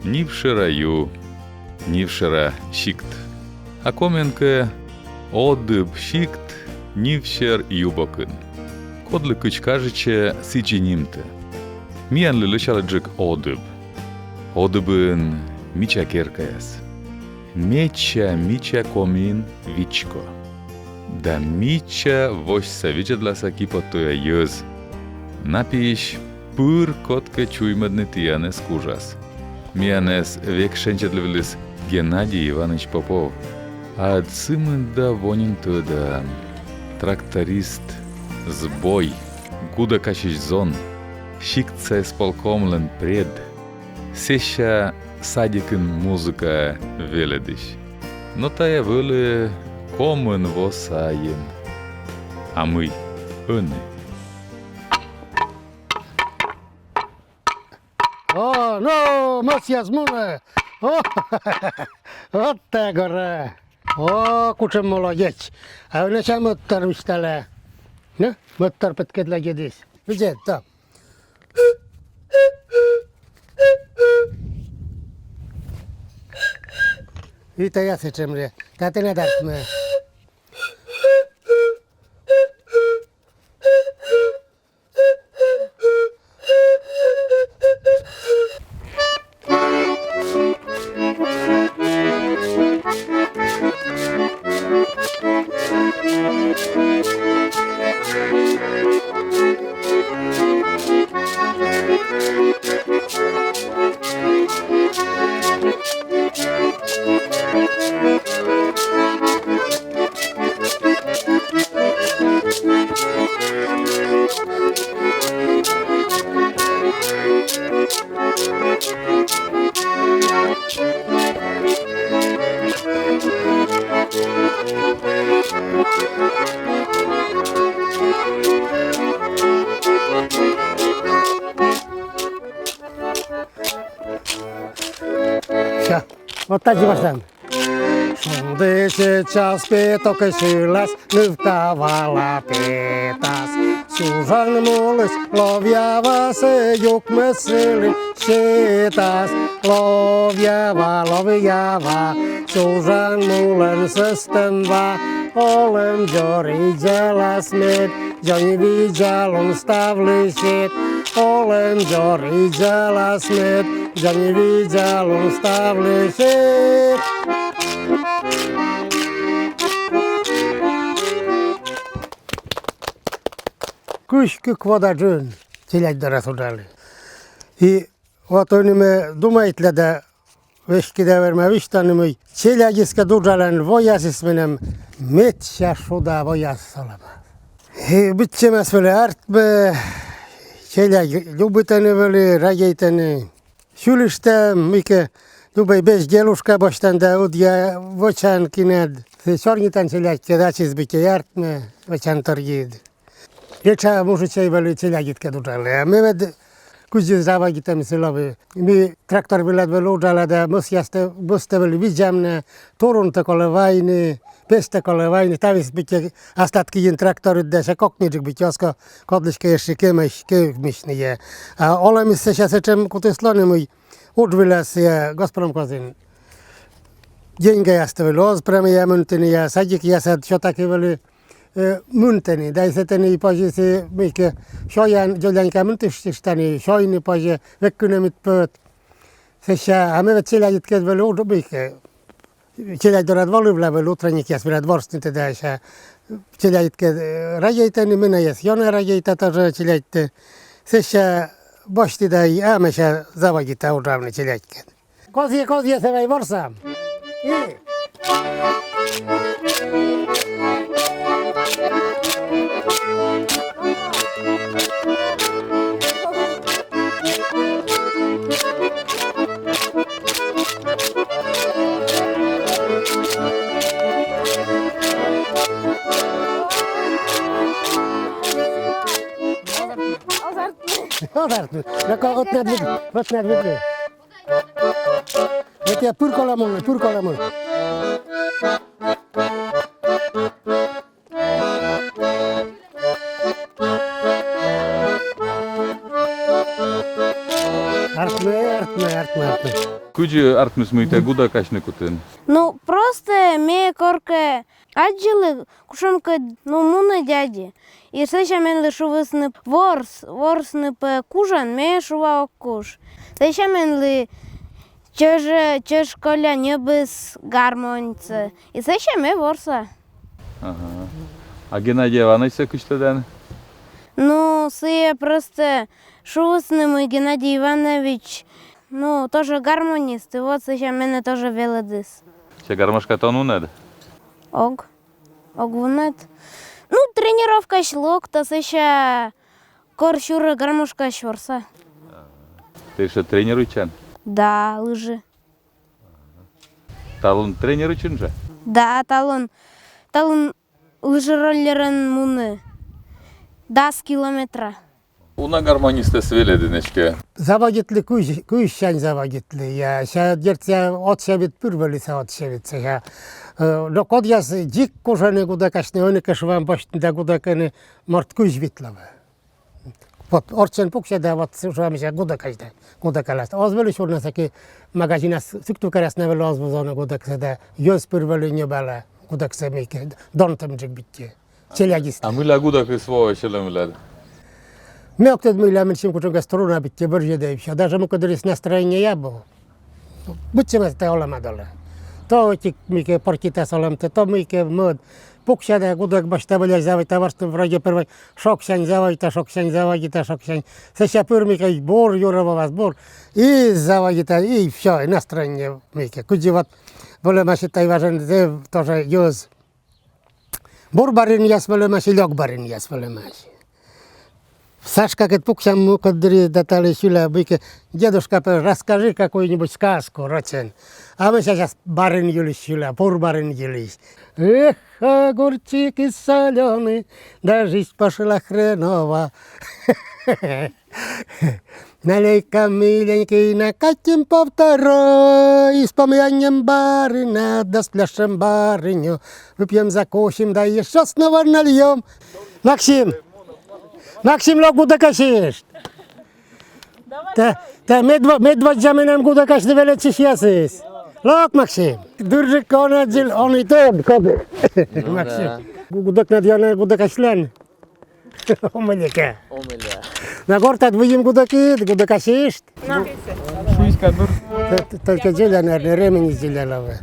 Нившераю, нившера щикт. А коменке одыб щикт, нившер юбокын. Кодлы кычкажыче сыченимте. Миянлы лычалыджык одыб. Одыбын мича керкаяс. Мича комин вичко. Да мича вошса вичедласа кипотуя йöz. Напиш пыр котке чуймадны тиянес кужас. Миянес векшенчедлевлис Геннадий Иванович Попов. А цымында вонин тыда. Тракторист, сбой, гуда качиш зон. Щикца исполкомлен пред. Сеща садикын музыка веледыш. Но тая вылы комын восаен. А мы ыны. О, ну, Матьяс Муне! О, от tego re! O, kurczę молодець! А вони ще мотор вистали. Не? Мотор підкидла дідись. Видите, так. І то я сичем же. Та ти не дасть мене. Все, от так і бачимо. Шундичі час піток сілась, не вкавала пітас. Сужан молись, лов'ява се юк месили, щитас. Лов'ява, сужан мулен системва. Олем джори джела смит, джоні віджалон ставли щит. Олем джори джела смит, джоні віджалон ставли щит. Күшкі квадажын теляддара судали. И вот они мы думают, да вешкиде верме виштанымый челядиска дужалан воясис менем метша шуда вояс салама. И битчемес вели артбе челяд любитени вели радейтени. Шулиште мике любей без делушка боштанда удья вочан кинед. Сорнитан челядке дачис бите артме вочан торгид. Реча мужичей вели челядитке дужали. А мы вед кузі завагітами силови. Ми трактор вилад велуджала, да мусясте буставили віджамне, турунте коле вайни, песте коле вайни, тавіс біті остатки yin трактори, де ще кокніджик біті, оско кодлишке ще кемішні є. А олемісце ще сечем кутислони мій удвілес є госпором козин. Деньги яставили, озпреми є мунтини є, садик є сад, що таки вели munteni, dai seteni poji se mikä shojan jolanka muntistani shoini poji vekkynemit pöt. Se sha amevet selajit kedvel udu mikä. Selajit dorad volivla vel utranikias velad vorsnite da sha. Selajit ked rajeitani menajes jona rajeita ta selajit. Se sha boshti dai amesha zavagita udravni selajit ked. Kozje se vai vorsam. Azartlı. Ne kadar otnadlı. Ne pur kolamon. Артме. Куди артмус муйте гуда кашникутин? Ну, просто ме корке аджили, кушамка, ну, муна дяді. І все ще мен лишу висни ворс не пе кужан, ме шува куш. Все ще мен ли чеж коля не без гармонце. І все ще ме ворса. Ага. А Геннадій Іванович це куштеден? Ну, це просто шувасний мой Геннадій Іванович, ну, теж гармоніст, і от це ще мене теж веледис. Ще гармошка тону нед? Ог вунет. Ну, тренировка шлок, та це ще коршура гармошка шворса. Ти ще тренуючен? Да, лижи. Талон тренуючен же? Да, талон лижи роллерен муни. 10 кілометра. Уна гармоністе свелединечке. Заводитли кuyşan zavoditli. Ya şertse от şebit pürvelise от şebitse ya. Dokod yaz dik koşanı gudakaşne onu kaşıvan başında gudakını mart kuyşvitlava. Pot orçen pukşa da vat şuamışa gudakaşda. Gudakalas. Az böyle şurna ki magazina sıktı karasına böyle az buzana gudaksa da göz pürveli ne bala gudaksa meke dontamcık bitti. Çelyagist. А мила гудак свого ще лемлед. Мелк тед мыля мен чем кучуга струна битте бирже дейпши. Даже му кадрис настроение я был. Бутчема те оламадала. То тик мике паркита соламте, то мике мод. Пукшада гудак башта беля завай товарство вроде первый шокшань завай, шокшань. Сеша пыр мике бор юрова вас бор. И завай и все, и настроение мике. Куди вот более маши тайважен тоже юз. Бор барин яс более маши, лёг барин яс более маши. Сашка, как пуксам му кадри датали сюля, быки, дедушка, расскажи какую-нибудь сказку, Роцен. А мы сейчас барин юлись сюля, пур барин юлись. Эх, огурчики соленые, да жизнь пошла хренова. Налей-ка, миленький, накатим по второй, с помянием барина, да спляшем барыню. Выпьем, закусим, да еще снова нальем. Максим, лог гудакашиш. Та медведь заменам гудакаш не величиш ясис. Лог, Максим. Дуржи кона джил, он и тоб, коби. Максим. Гудак надяна гудакашлен. Омелика. На горта двоим гудакашиш. Шуйська дур. Только зеленый, ремень зеленого.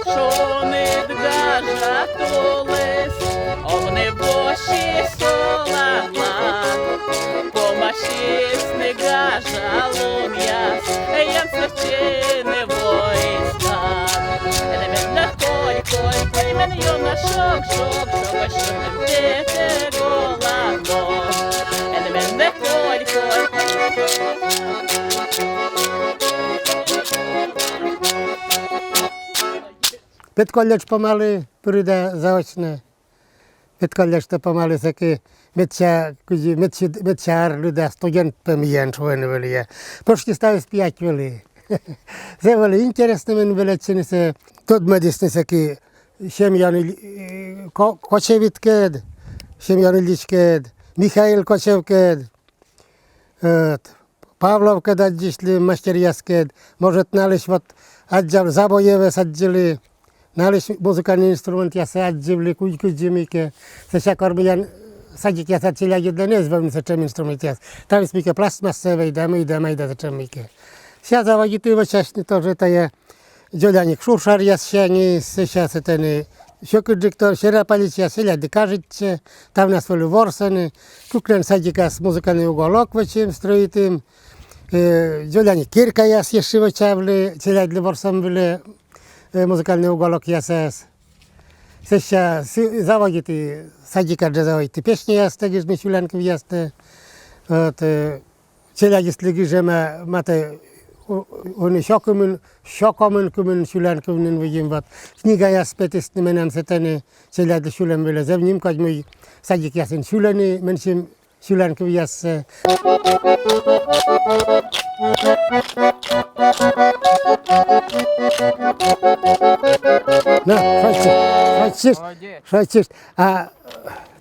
Шонит гажа толес, овне боші солана, помашіс не гажа лум'яс, ян свече не войска. Елемент на кой, мен йо на шок, а що не вдете голано. Елемент на кой. Петколеч помали приде заочне. Петколеч то помали таки медчар люди, студент помієн, що вони вели. Пошки ставив 5 вели. Це вели інтересно, мен величини се. Тут медисни таки Шем'ян Кочевіткед, Шем'ян Іллічкед, Михаїл Кочевкед, Павловкед аддішли, Мастер'яскед. Може, налиш вот адджав Забоєве саджили. Налиш музикальний інструмент ясе адживли, куджиміке. Це ще корміян садик яса ціляги для не збавні за чим інструмент яс. Там сміке пластмасове, йдемо за чим міке. Ся завагіти вичашні теж це є джолянік шуршар яс ще не, ще це не. Шокуджиктор, шерапаліч яс ляди кажуть, там нас волю ворсани. Куклен садик яс музикальний уголок вичим строїтим. Джолянік кірка яс ще вичавли, ціляги для ворсам були. Музыкальный уголок ясас. Сейчас заводите садика, где заводите песни ясты, где мы чулянков ясты. Вот, челяги слеги же маты, он шокомен кумен чулянков не видим. Вот, книга яспет ist не менам сетане, челяги чулям были. Завним, как мы садик ясен чуляни, меньшим чулянков ясты. На, шачиш. А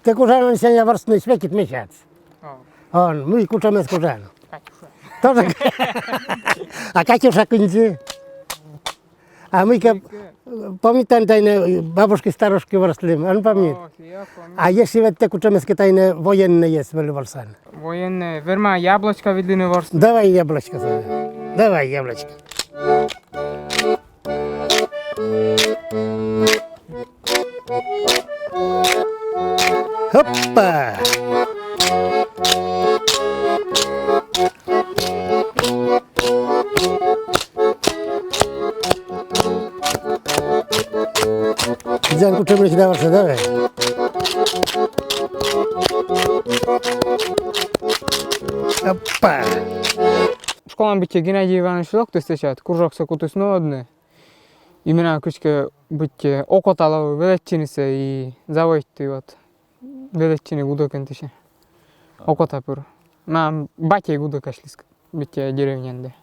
так уже он сегодня ворсный свекит месяц. On, my kuczemy z kurzanu. To tak. A Katiusza kończy. A my pamiętam tajne babuszki, staruszki wrosły, on pamięta. A jeśli te kuczemskie tajne wojenne jest w Wolsan. Военные. Верма, яблочко видны ворс. Dawaj jabłeczko sobie. Dawaj jabłeczko. Hoppa! Widziałem, kuczemy się dawać, dawaj. Hoppa! Школам битте Геннадий Иванович локты стечат, кружок сокутус нодны. Именно кучка битте окотало величинисе и завойти вот величини гудокентише. Окота пур. На батя гудокашлиск битте деревнянде.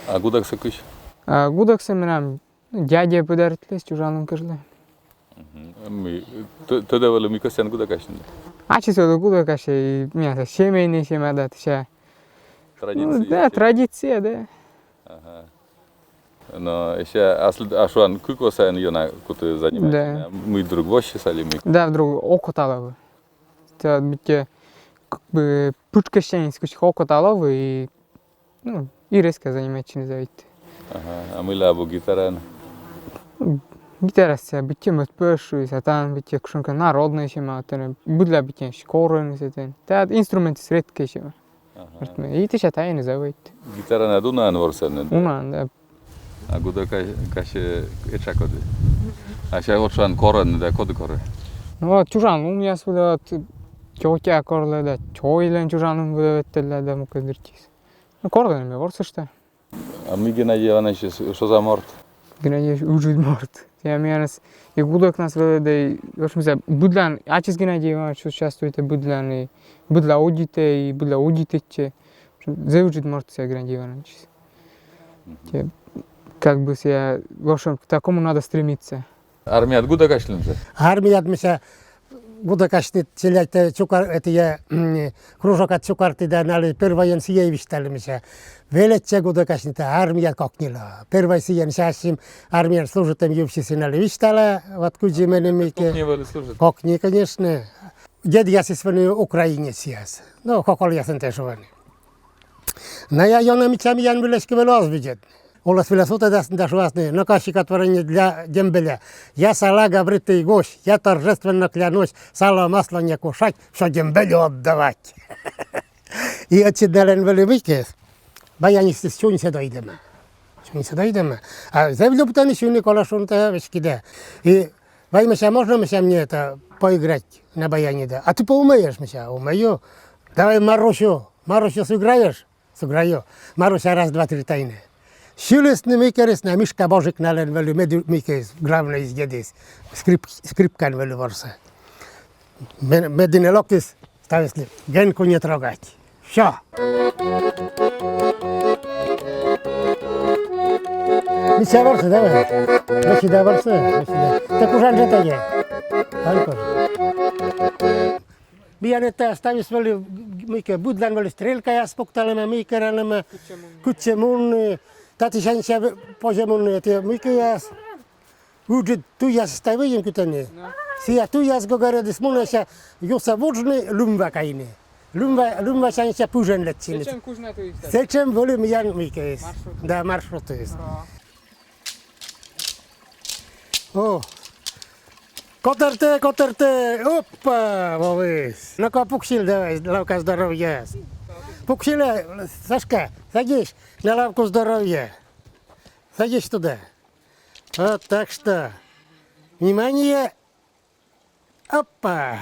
А гудак сакыш? Гудоксы менам дядя подаритлес чужаным кыжлы. Тогда было микосян гудак ашында. Ачисоду гудокаши мясо семейный семья тише. Традиция. Да, традиция, да. Ага. Но еще ашуан куко сайн йона куты занимается. Мы друг вообще сали мы. Да, вдруг окотало. Это битте как бы пучкащение с кучка окотало и ну и резко заниматься не зависит. Ага. А мы лабу гитаран. Гитара се битте мет пешу, сатан битте кушанка народная шема, тен будля битте шкорен сетен. Та инструменты средки шема. Ага. И ты шатай не зависит. Гитара на дуна анворсан. Уна, да. А гудак каше ечакоды. А сейчас вот шан корен да коды коре. Ну чужан, у меня сюда тётя корле да, чойлен чужаным выдаветтеле да мукадыртис. Ну корлен ми ворса что? А мы Геннадий Иванович что за морд? Геннадий уже морт. Я мянас и гудок нас выдаде, в общем, будлан, ачис Геннадий Иванович участвует будлан и будла удите и будла удитече. Заужит морт се Геннадий Иванович. Как бы я, в общем, к такому надо стремиться. Армия от гудак ашлынды. Армия адмися Budakashni çelikte çukar etiye krужок от çukartı da nali pervayen siyeviş talımisa. Veletçe Budakashni ta armiya koknila. Pervay siyen şaşim армия служит там ювшиси нали виштала. Вот куди мене мике. Не были служить. Kokni, конечно. Дед я сисвани Украине сияс. Ну, хокол я сентешвани. На я йона мичами ян билешки велоз видет. Олас философия да швасны, но кашика творение для дембеля. Я сала габритый гость, я торжественно клянусь, сало масло не кушать, что дембелю отдавать. И отсюда великий, баянисты с чунься дойдем. Чунься дойдем. А землю потом еще не колошун-то вешкида. И ваймеся, можно мне это поиграть на баяне, да? А ты поумеешь, мися? Умею. Давай Марусю сыграешь? Сыграю. Маруся раз, два, три тайны. Шилесный микерис на мишка божик нален велю микерис главный из дедис скрипкан велю ворса. Мединелоктис стависли генку не трогать. Все. Мися ворса давай. Мися да ворса. Так уже анжета je. Алкош. Bianetta stavис велю мике будлан велю стрелка я спокталема микеранема кучемун. Tati shansia pojemun te mikias. Uji tu jas stawijem kutanie. Sia tu jas gogare dysmunasha jusa wodżny lumba kaine. Lumba shansia pużen leciny. Зачем кузна то есть? Zeczem wolym jan mikes. Da marszrut jest. O. Koterte, opa, wołys. No ko puksil dawaj, lawka zdrowia. Puksile, Сашка, садись на лавку здоровья. Садись туда. Вот так что. Внимание. Опа.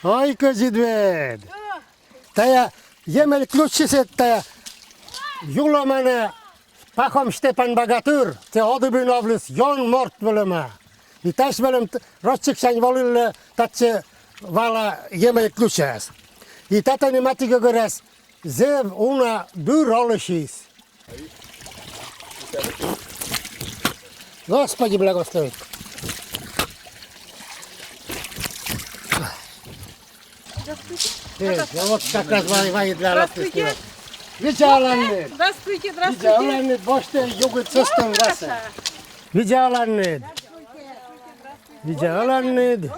Ой, козидвед. Тая емель ключисе тая. Юла мене пахом Штепан Богатыр. Те одыбын овлыс йон морт вылыма. И таш велем рочикшань волил татче вала емель ключас. И тата не мати говорят, зев уна дур олышис. Господи благословит. Вот как раз воевает для лапки. Видеаланны. Здравствуйте, Видеаланны, бошты, югы, цистом васа. Видеаланны. Видеаланны.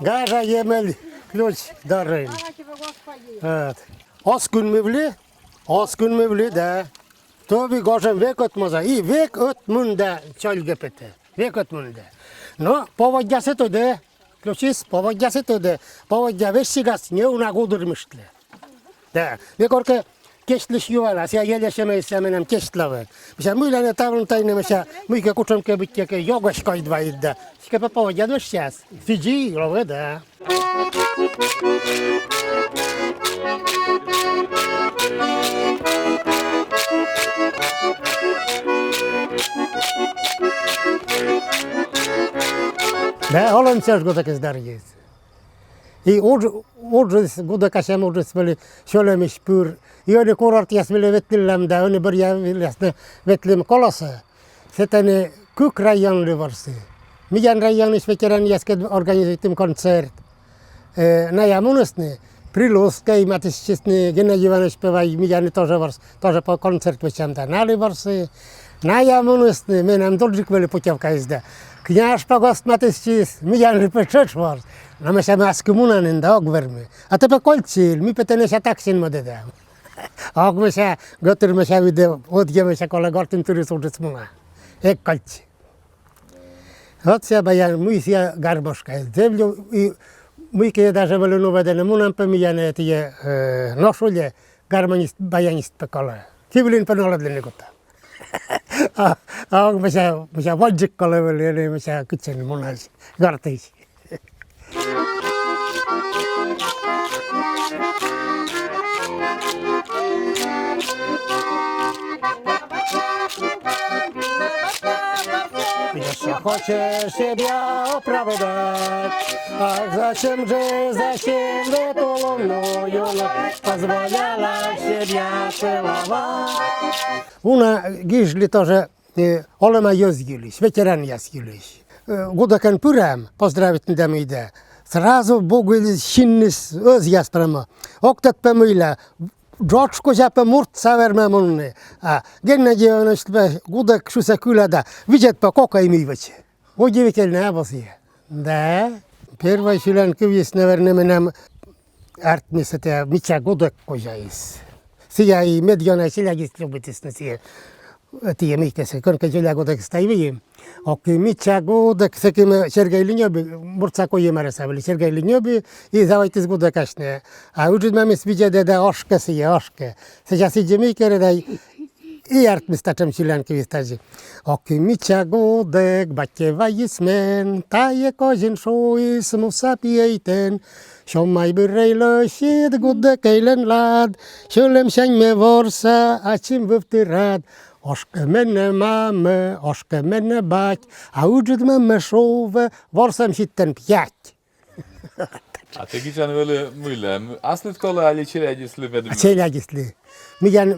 Гажа емел ключ дарын. Аз күн мөвлі, да. Тоби гожам век отмаза. И век отмунда чөлге пете. Век отмунда. Но поводясы тоде. Ключис, поводясы тоде. Поводя вешсигас не унагудырмыштлы. Да. Век орке кешлиш ювала. Ся елешемейся менем кешлавы. Мися мыляне таврын тайны мися мыйке кучамке биттеке йогаш койдвайд да. Скепе поводя дошчас. Фиджи, ловы, да. Да, он все года здарjest. I uudis gudakasja uudis oli sölemishpyr. I oli kurort jasmille vettilläm da oli börja viljasne vettlim kolose. Setane kuk rajonli varsi. Mijan rajonis veteran jasked organizoitim koncert. Naja munusny. Приluskej matyscisny Gennadiew śpiewaj mijany тоже po koncert wyciąłem tam nali warsy. Naja munusny menam dolżyk weli putiewka jezda. Kniaż pagost matyscis mijany peczecz wars. No my się masky munanen da ogwermy. A te pe kolcil mi petene się taksin modeda. Og my się gotyr my się wideo odjemy się kolegortym który służyc muna. Jak kolci. Od się bajan mój się garboszka jest. I Мыйке даже были новодены мунам помияны тие ношуле гармонист баянист пекала. Кивлин пенола для негота. А мыша воджик кола были, мыша кучен мунаж гартыш. Jeszcze хочешь себя оправдать, ах, зачем же эту лунную позволяла себя целовать? Una gizli тоже olema jözgüliş, veteran jözgüliş. Gudakan pürem, pozdravit ndamide. Сразу Богу шиннис öz яспрама. Окtat пемыйла. Джорджко жапе мурт саверме мунны. А Геннадьевич гудак шуса кулада. Видят по кока имивачи. Удивительная обосия. Да. Первая членка есть, наверное, нам артмис это мича гудак кожаис. Сия и медиана силягис любитис на сия. Тие миктесе, конка жиля гудак стайви. Окей, мича гудак секим Сергей Линёби, мурцако емарасавли Сергей Линёби и завайтис гудакашне. А уджид мамис видяде да ошка сия ошка. Сейчас иди микере дай и артмистачем членки вистази. Окей, мича гудак, батева есмен, тае кожин шуис мусапиейтен. Шомай биррейло шид гудак эйлен лад, шулем шаньме ворса, ачим вывтирад. Oszkę menne mamy, oszkę menne bać, a uczyt mamy szowe, worsam się ten piać. A te geçen böyle müylem. Aslı kola ali çilegisli vedim. Çilegisli.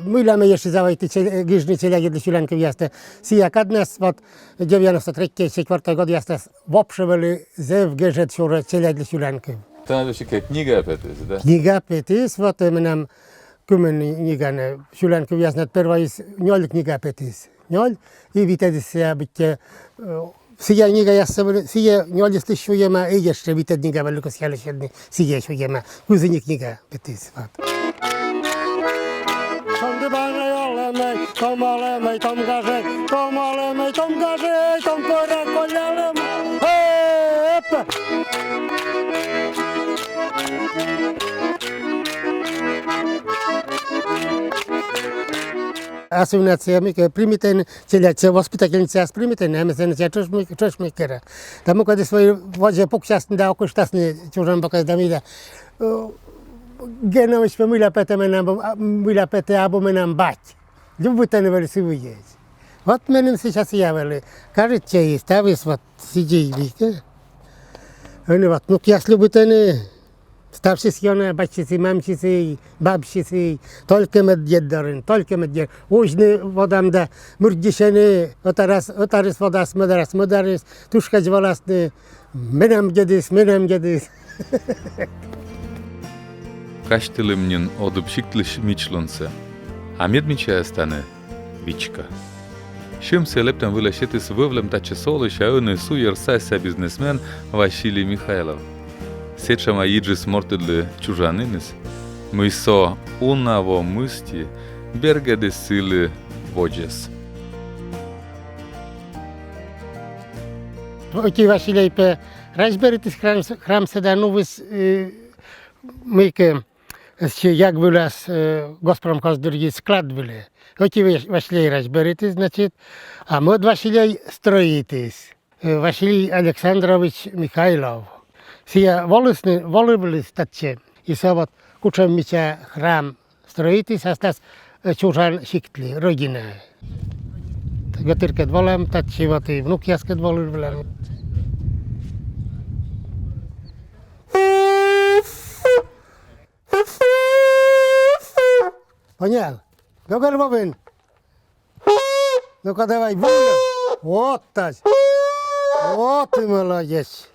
Müyleme jeszcze zawajty giżny çilegi dla Siulanków jest. Sija kadnes, od 93-4 god jest w obszyweli zew gężet siure çilegi dla Siulanków. To na się kniga epetis, da? Kniga epetis, вот нам Kumen nigane Siulanków jest pierwa jest niol kniga petis. Niol i wtedy się bycie sija niga jest sija niol jest szujema i jeszcze wtedy niga tylko się siedni sija szujema kuzyni kniga petis. Tom dbane jolemej, tom alemej, tom garzej, tom alemej, tom garzej, tom kora koljalem. Hep! Асумнация мика примитен челяция воспитательница примитен амесенция чошмикера. Тому когда свои воже покчастен да окуштасни чужан пока дамида. Генович помыля пете менам мыля пете або менам бать. Любите не вели сивуеж. Вот менем сейчас явели. Кажется, есть тавис вот сиди видите. Они вот ну я любите не Starszy sione, baćicy, mamcicy, babcicy, tolke medjeddaryn, tolke medjeddaryn. Uźny wodam da, murdziszeny, otarys wodas, medarys, tuszkać wolasny, menam dziedys. Каштелемнин одупшиктlish мичлунсе. А медмичая стане вичка. Шим се лептем вылещетис вывлем таче солыш, а он суерсася бизнесмен Василий Михайлов. Сечама иджис мортедле чужанинис, мы со унаво мысти берга де силы воджес. Оті Василій розберітесь храм седа, ну ви мийки, як ви нас Госпром Коздургі склад були. Оті Василій розберітесь, значить, а ми от Василій строїтесь. Василій Олександрович Михайлов. Сія волюбили статче. І со вот кучом міча храм строїтесь, а стас чужан шиктлі, родина. Готиркет волем, татчі вот і внук яскет волюблем. Понял? Ну-ка, Бобин. Ну-ка, давай, вольно. Вот так. Вот ты молодец.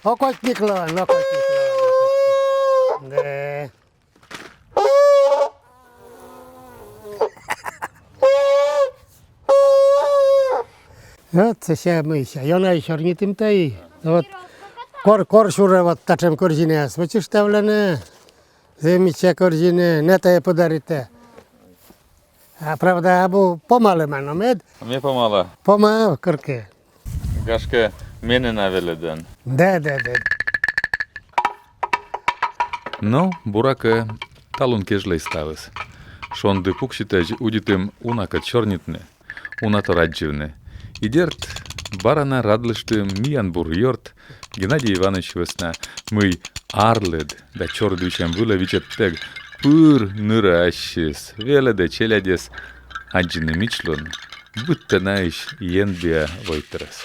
Окотник лован, окотник лован. Да. Вот, це ще мися. Я на чорнітим та й. Вот. Коршура вот тачем корзине. Свочиш тавлене. Земіче корзине. Не те подарите. А правда, або помале мене мед. А мне помало. Помал корке. Гашка мене навеледен. Да. No, buracă talun kejlei stavas. Šon de pukšite uditim unaka čornitne, unato radživne. Idert barana radlištim mijan burjort, Геннадий Иванович Весна, мы арлед, да чордвичем выловичет тег, пыр ныращис, веле де челядес, аджины мичлун, будто наиш енбия войтерес.